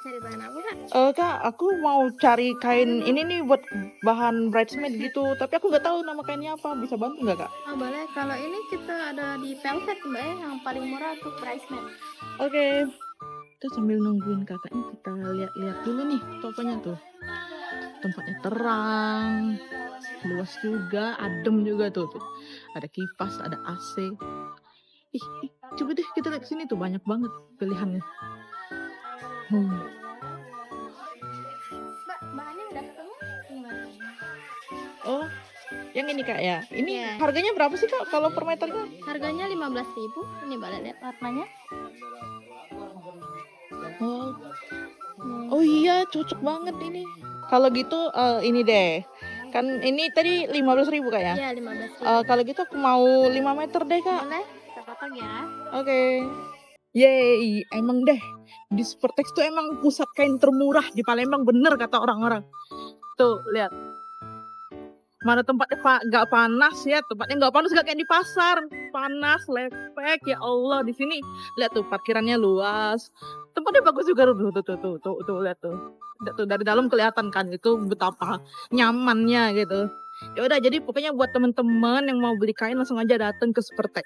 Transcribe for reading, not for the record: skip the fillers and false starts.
cari bahan apa, Kak? Kak, aku mau cari kain ini nih buat bahan bridesmaid gitu, tapi aku nggak tahu nama kainnya apa. Bisa bantu nggak, Kak? Oh, boleh. Kalau ini kita ada di Velvet, Mbak, ya, yang paling murah tuh bridesmaid. Oke. Kita sambil nungguin kakaknya, kita lihat-lihat dulu nih tokonya tuh. Tempatnya terang, luas juga, adem juga tuh. Ada kipas, ada AC. Ih, coba deh kita lihat sini tuh, banyak banget pilihannya. Mbak, bahannya udah ketemu? Gimana? Oh, yang ini Kak ya. Ini Iya. harganya berapa sih Kak kalau per meternya? Harganya 15.000. Ini boleh lihat warnanya. Oh, oh iya, cocok banget ini. Kalau gitu ini deh. Kan ini tadi 15.000 Kak ya? Iya, 15.000. Kalau gitu aku mau 5 meter deh Kak. Boleh, kita potong ya. Oke. Yeay, emang deh. Di Supertex tuh emang pusat kain termurah di Palembang, bener kata orang-orang. Tuh, lihat. Mana tempatnya nggak panas ya, tempatnya nggak panas, nggak kayak di pasar, panas lepek ya Allah. Di sini lihat tuh, parkirannya luas, tempatnya bagus juga tuh lihat tuh. Lihat tuh dari dalam kelihatan kan itu betapa nyamannya gitu. Ya udah, jadi pokoknya buat temen-temen yang mau beli kain langsung aja datang ke Supertex.